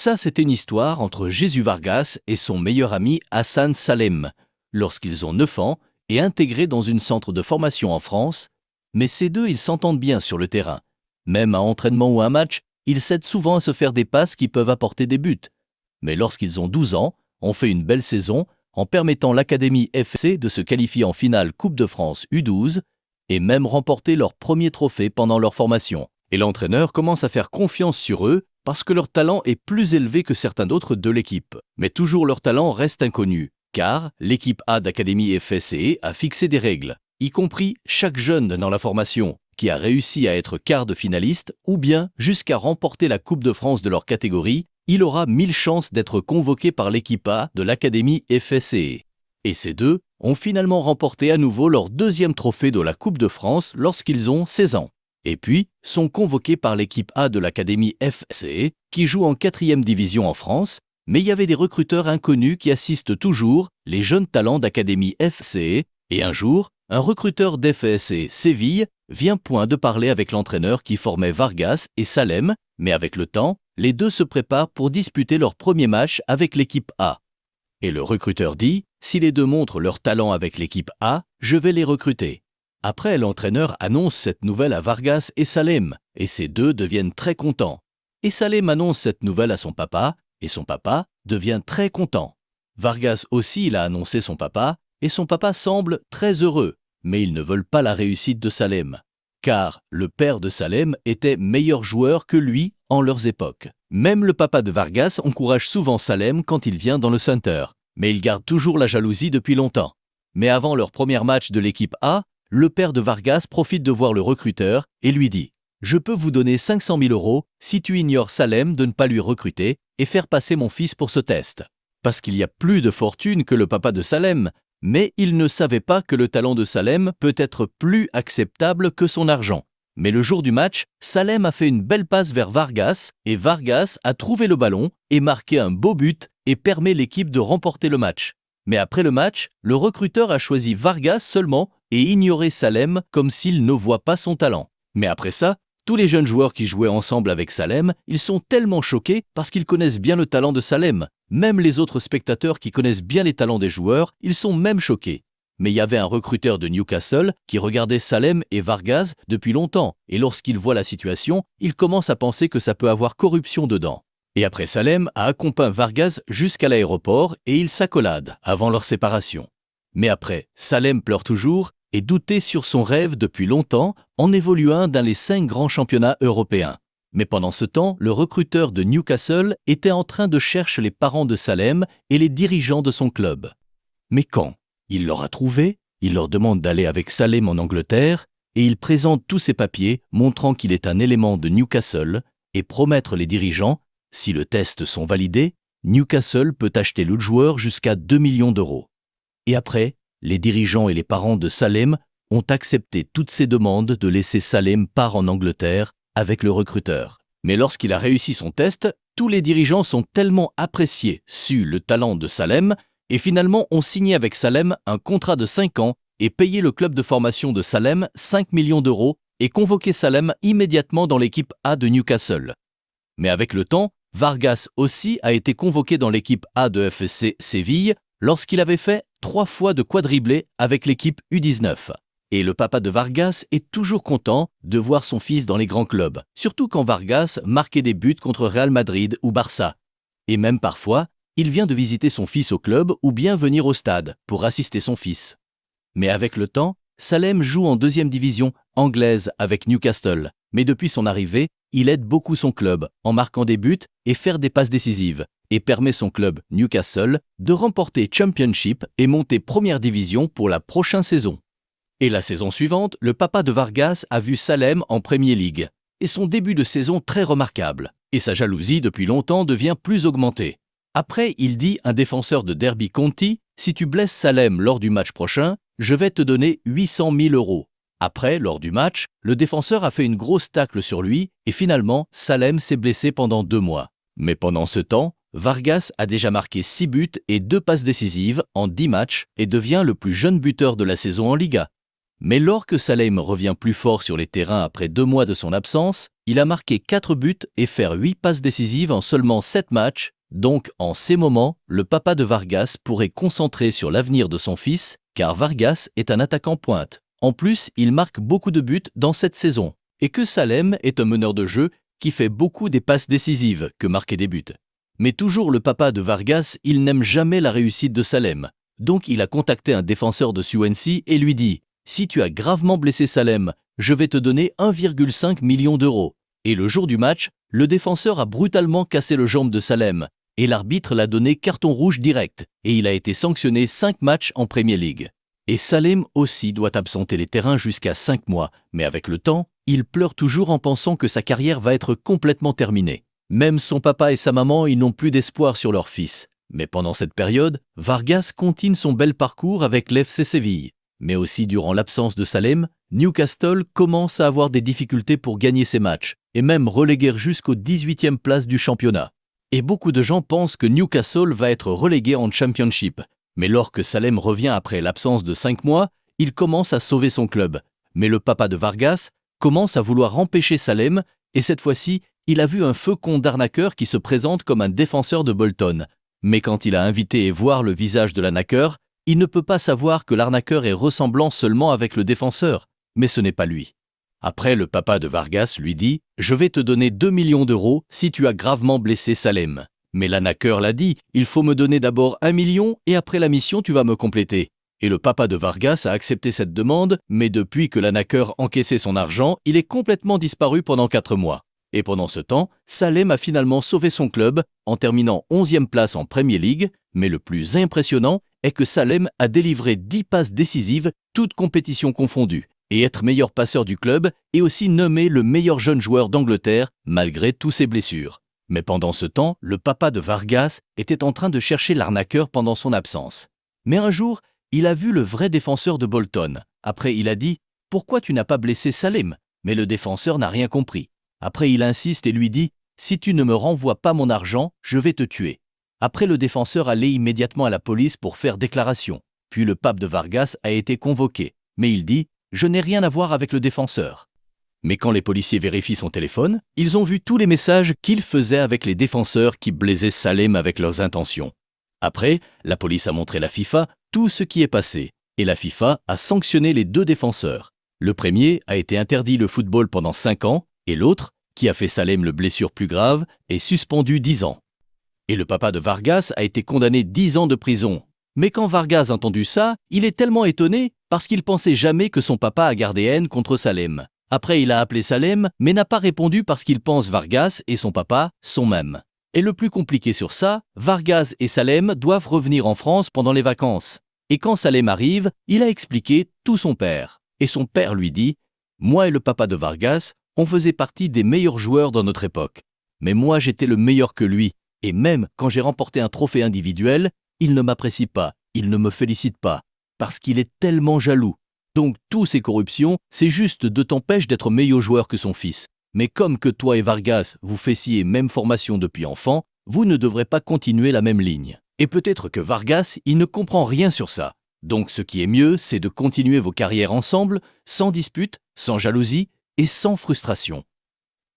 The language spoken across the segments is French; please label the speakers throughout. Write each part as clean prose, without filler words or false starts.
Speaker 1: Ça, c'était une histoire entre Jesús Vargas et son meilleur ami Hassan Salem, lorsqu'ils ont 9 ans et intégrés dans une centre de formation en France, mais ces deux, ils s'entendent bien sur le terrain. Même à entraînement ou à un match, ils s'aident souvent à se faire des passes qui peuvent apporter des buts. Mais lorsqu'ils ont 12 ans, on fait une belle saison en permettant l'Académie FC de se qualifier en finale Coupe de France U12 et même remporter leur premier trophée pendant leur formation. Et l'entraîneur commence à faire confiance sur eux parce que leur talent est plus élevé que certains d'autres de l'équipe. Mais toujours leur talent reste inconnu, car l'équipe A d'Académie FSC a fixé des règles, y compris chaque jeune dans la formation, qui a réussi à être quart de finaliste ou bien jusqu'à remporter la Coupe de France de leur catégorie, il aura 1000 chances d'être convoqué par l'équipe A de l'Académie FSC. Et ces deux ont finalement remporté à nouveau leur deuxième trophée de la Coupe de France lorsqu'ils ont 16 ans. Et puis, sont convoqués par l'équipe A de l'Académie FC, qui joue en 4e division en France, mais il y avait des recruteurs inconnus qui assistent toujours les jeunes talents d'Académie FC, et un jour, un recruteur d'FSC Séville vient point de parler avec l'entraîneur qui formait Vargas et Salem, mais avec le temps, les deux se préparent pour disputer leur premier match avec l'équipe A. Et le recruteur dit, si les deux montrent leur talent avec l'équipe A, je vais les recruter. Après, l'entraîneur annonce cette nouvelle à Vargas et Salem, et ces deux deviennent très contents. Et Salem annonce cette nouvelle à son papa, et son papa devient très content. Vargas aussi l'a annoncé son papa, et son papa semble très heureux, mais ils ne veulent pas la réussite de Salem. Car le père de Salem était meilleur joueur que lui en leurs époques. Même le papa de Vargas encourage souvent Salem quand il vient dans le center, mais il garde toujours la jalousie depuis longtemps. Mais avant leur premier match de l'équipe A, le père de Vargas profite de voir le recruteur et lui dit « Je peux vous donner 500 000 € si tu ignores Salem de ne pas lui recruter et faire passer mon fils pour ce test. » Parce qu'il y a plus de fortune que le papa de Salem, mais il ne savait pas que le talent de Salem peut être plus acceptable que son argent. Mais le jour du match, Salem a fait une belle passe vers Vargas et Vargas a trouvé le ballon et marqué un beau but et permet l'équipe de remporter le match. Mais après le match, le recruteur a choisi Vargas seulement et ignoré Salem comme s'il ne voit pas son talent. Mais après ça, tous les jeunes joueurs qui jouaient ensemble avec Salem, ils sont tellement choqués parce qu'ils connaissent bien le talent de Salem. Même les autres spectateurs qui connaissent bien les talents des joueurs, ils sont même choqués. Mais il y avait un recruteur de Newcastle qui regardait Salem et Vargas depuis longtemps, et lorsqu'il voit la situation, il commence à penser que ça peut avoir corruption dedans. Et après, Salem a accompagné Vargas jusqu'à l'aéroport et ils s'accoladent avant leur séparation. Mais après, Salem pleure toujours et doutait sur son rêve depuis longtemps en évoluant dans les 5 grands championnats européens. Mais pendant ce temps, le recruteur de Newcastle était en train de chercher les parents de Salem et les dirigeants de son club. Mais quand il leur a trouvé, il leur demande d'aller avec Salem en Angleterre et il présente tous ses papiers montrant qu'il est un élément de Newcastle et promettre les dirigeants, si le test sont validés, Newcastle peut acheter le joueur jusqu'à 2 millions €. Et après, les dirigeants et les parents de Salem ont accepté toutes ces demandes de laisser Salem part en Angleterre avec le recruteur. Mais lorsqu'il a réussi son test, tous les dirigeants sont tellement appréciés, su le talent de Salem, et finalement ont signé avec Salem un contrat de 5 ans et payé le club de formation de Salem 5 millions € et convoqué Salem immédiatement dans l'équipe A de Newcastle. Mais avec le temps, Vargas aussi a été convoqué dans l'équipe A de FSC Séville lorsqu'il avait fait 3 fois de quadriblé avec l'équipe U19. Et le papa de Vargas est toujours content de voir son fils dans les grands clubs, surtout quand Vargas marquait des buts contre Real Madrid ou Barça. Et même parfois, il vient de visiter son fils au club ou bien venir au stade pour assister son fils. Mais avec le temps, Salem joue en 2e division anglaise avec Newcastle, mais depuis son arrivée, il aide beaucoup son club en marquant des buts et faire des passes décisives, et permet son club Newcastle de remporter Championship et monter 1re division pour la prochaine saison. Et la saison suivante, le papa de Vargas a vu Salem en Premier League, et son début de saison très remarquable, et sa jalousie depuis longtemps devient plus augmentée. Après, il dit à un défenseur de Derby County, « Si tu blesses Salem lors du match prochain, je vais te donner 800 000 €. Après, lors du match, le défenseur a fait une grosse tacle sur lui et finalement, Salem s'est blessé pendant 2 mois. Mais pendant ce temps, Vargas a déjà marqué 6 buts et 2 passes décisives en 10 matchs et devient le plus jeune buteur de la saison en Liga. Mais lorsque Salem revient plus fort sur les terrains après 2 mois de son absence, il a marqué 4 buts et fait 8 passes décisives en seulement 7 matchs. Donc, en ces moments, le papa de Vargas pourrait concentrer sur l'avenir de son fils, car Vargas est un attaquant pointe. En plus, il marque beaucoup de buts dans cette saison. Et que Salem est un meneur de jeu qui fait beaucoup des passes décisives que marquer des buts. Mais toujours le papa de Vargas, il n'aime jamais la réussite de Salem. Donc il a contacté un défenseur de Swansea et lui dit « Si tu as gravement blessé Salem, je vais te donner 1,5 million d'euros. » Et le jour du match, le défenseur a brutalement cassé le jambe de Salem et l'arbitre l'a donné carton rouge direct et il a été sanctionné 5 matchs en Premier League. Et Salem aussi doit absenter les terrains jusqu'à 5 mois, mais avec le temps, il pleure toujours en pensant que sa carrière va être complètement terminée. Même son papa et sa maman, ils n'ont plus d'espoir sur leur fils. Mais pendant cette période, Vargas continue son bel parcours avec l'FC Séville. Mais aussi durant l'absence de Salem, Newcastle commence à avoir des difficultés pour gagner ses matchs et même reléguer jusqu'aux 18e place du championnat. Et beaucoup de gens pensent que Newcastle va être relégué en Championship. Mais lorsque Salem revient après l'absence de 5 mois, il commence à sauver son club. Mais le papa de Vargas commence à vouloir empêcher Salem et cette fois-ci, il a vu un faucon d'arnaqueur qui se présente comme un défenseur de Bolton. Mais quand il a invité et voir le visage de l'arnaqueur, il ne peut pas savoir que l'arnaqueur est ressemblant seulement avec le défenseur, mais ce n'est pas lui. Après, le papa de Vargas lui dit « Je vais te donner 2 millions d'euros si tu as gravement blessé Salem. » Mais l'arnaqueur l'a dit « Il faut me donner d'abord 1 million et après la mission tu vas me compléter. » Et le papa de Vargas a accepté cette demande, mais depuis que l'arnaqueur encaissait son argent, il est complètement disparu pendant 4 mois. Et pendant ce temps, Salem a finalement sauvé son club en terminant 11e place en Premier League, mais le plus impressionnant est que Salem a délivré 10 passes décisives, toutes compétitions confondues, et être meilleur passeur du club et aussi nommé le meilleur jeune joueur d'Angleterre malgré toutes ses blessures. Mais pendant ce temps, le papa de Vargas était en train de chercher l'arnaqueur pendant son absence. Mais un jour, il a vu le vrai défenseur de Bolton. Après, il a dit « Pourquoi tu n'as pas blessé Salem ?» Mais le défenseur n'a rien compris. Après, il insiste et lui dit « Si tu ne me renvoies pas mon argent, je vais te tuer. » Après, le défenseur allait immédiatement à la police pour faire déclaration. Puis le pape de Vargas a été convoqué. Mais il dit « Je n'ai rien à voir avec le défenseur. » Mais quand les policiers vérifient son téléphone, ils ont vu tous les messages qu'il faisait avec les défenseurs qui blaisaient Salem avec leurs intentions. Après, la police a montré à la FIFA tout ce qui est passé. Et la FIFA a sanctionné les 2 défenseurs. Le premier a été interdit le football pendant 5 ans, et l'autre, qui a fait Salem le blessure plus grave, est suspendu 10 ans. Et le papa de Vargas a été condamné 10 ans de prison. Mais quand Vargas a entendu ça, il est tellement étonné parce qu'il pensait jamais que son papa a gardé haine contre Salem. Après, il a appelé Salem, mais n'a pas répondu parce qu'il pense Vargas et son papa sont mêmes. Et le plus compliqué sur ça, Vargas et Salem doivent revenir en France pendant les vacances. Et quand Salem arrive, il a expliqué tout son père. Et son père lui dit « Moi et le papa de Vargas, on faisait partie des meilleurs joueurs dans notre époque. Mais moi, j'étais le meilleur que lui. Et même quand j'ai remporté un trophée individuel, il ne m'apprécie pas, il ne me félicite pas, parce qu'il est tellement jaloux. Donc, toutes ces corruptions, c'est juste de t'empêcher d'être meilleur joueur que son fils. Mais comme que toi et Vargas, vous faissiez même formation depuis enfant, vous ne devrez pas continuer la même ligne. Et peut-être que Vargas, il ne comprend rien sur ça. Donc, ce qui est mieux, c'est de continuer vos carrières ensemble, sans dispute, sans jalousie, et sans frustration. »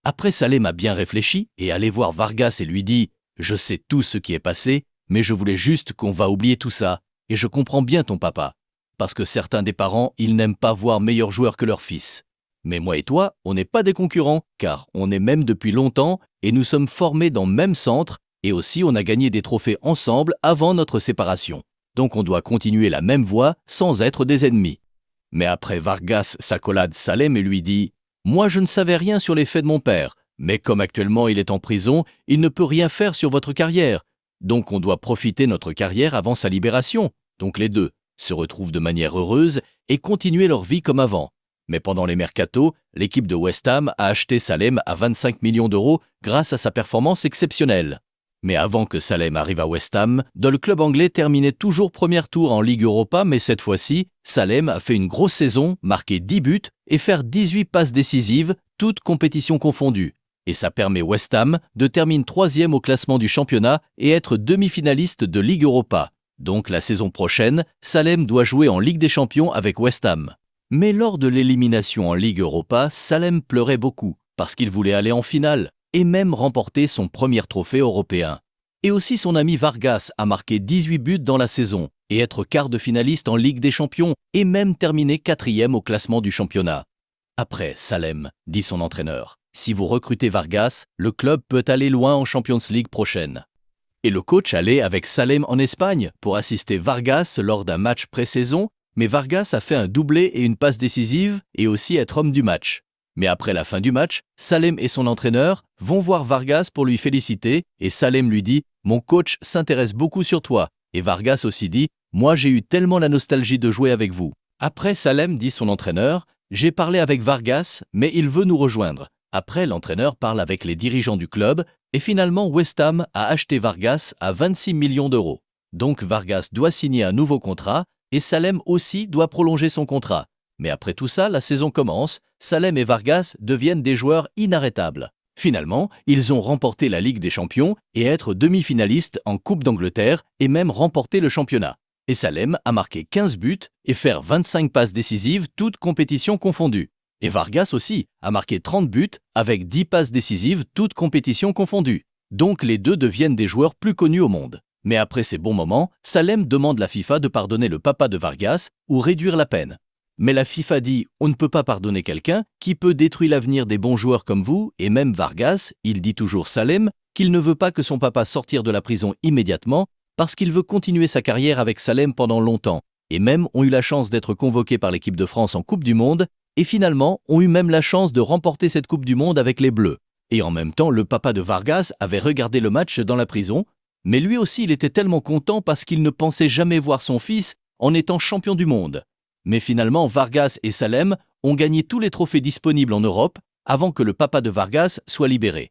Speaker 1: Après, Salem a bien réfléchi et allé voir Vargas et lui dit « Je sais tout ce qui est passé, mais je voulais juste qu'on va oublier tout ça, et je comprends bien ton papa, parce que certains des parents, ils n'aiment pas voir meilleur joueur que leur fils. Mais moi et toi, on n'est pas des concurrents, car on est même depuis longtemps, et nous sommes formés dans le même centre, et aussi on a gagné des trophées ensemble avant notre séparation. Donc on doit continuer la même voie sans être des ennemis. » Mais après, Vargas s'accolade Salem et lui dit « Moi, je ne savais rien sur les faits de mon père, mais comme actuellement il est en prison, il ne peut rien faire sur votre carrière. Donc on doit profiter de notre carrière avant sa libération. » Donc les deux se retrouvent de manière heureuse et continuer leur vie comme avant. Mais pendant les mercatos, l'équipe de West Ham a acheté Salem à 25 millions d'euros grâce à sa performance exceptionnelle. Mais avant que Salem arrive à West Ham, le club anglais terminait toujours premier tour en Ligue Europa, mais cette fois-ci, Salem a fait une grosse saison, marqué 10 buts et faire 18 passes décisives, toutes compétitions confondues. Et ça permet West Ham de terminer 3e au classement du championnat et être demi-finaliste de Ligue Europa. Donc la saison prochaine, Salem doit jouer en Ligue des Champions avec West Ham. Mais lors de l'élimination en Ligue Europa, Salem pleurait beaucoup parce qu'il voulait aller en finale et même remporter son premier trophée européen. Et aussi son ami Vargas a marqué 18 buts dans la saison et être quart de finaliste en Ligue des Champions et même terminé 4e au classement du championnat. Après, Salem, dit son entraîneur, si vous recrutez Vargas, le club peut aller loin en Champions League prochaine. Et le coach allait avec Salem en Espagne pour assister Vargas lors d'un match pré-saison, mais Vargas a fait un doublé et une passe décisive et aussi être homme du match. Mais après la fin du match, Salem et son entraîneur vont voir Vargas pour lui féliciter et Salem lui dit « Mon coach s'intéresse beaucoup sur toi » et Vargas aussi dit « Moi j'ai eu tellement la nostalgie de jouer avec vous ». Après Salem dit son entraîneur « J'ai parlé avec Vargas, mais il veut nous rejoindre ». Après, l'entraîneur parle avec les dirigeants du club et finalement West Ham a acheté Vargas à 26 millions d'euros. Donc Vargas doit signer un nouveau contrat et Salem aussi doit prolonger son contrat. Mais après tout ça, la saison commence, Salem et Vargas deviennent des joueurs inarrêtables. Finalement, ils ont remporté la Ligue des Champions et être demi-finalistes en Coupe d'Angleterre et même remporté le championnat. Et Salem a marqué 15 buts et faire 25 passes décisives, toutes compétitions confondues. Et Vargas aussi a marqué 30 buts avec 10 passes décisives, toutes compétitions confondues. Donc les deux deviennent des joueurs plus connus au monde. Mais après ces bons moments, Salem demande la FIFA de pardonner le papa de Vargas ou réduire la peine. Mais la FIFA dit « On ne peut pas pardonner quelqu'un qui peut détruire l'avenir des bons joueurs comme vous » et même Vargas, il dit toujours Salem qu'il ne veut pas que son papa sortir de la prison immédiatement parce qu'il veut continuer sa carrière avec Salem pendant longtemps. Et même ont eu la chance d'être convoqués par l'équipe de France en Coupe du Monde et finalement ont eu même la chance de remporter cette Coupe du Monde avec les Bleus. Et en même temps, le papa de Vargas avait regardé le match dans la prison, mais lui aussi il était tellement content parce qu'il ne pensait jamais voir son fils en étant champion du monde. Mais finalement, Vargas et Salem ont gagné tous les trophées disponibles en Europe avant que le papa de Vargas soit libéré.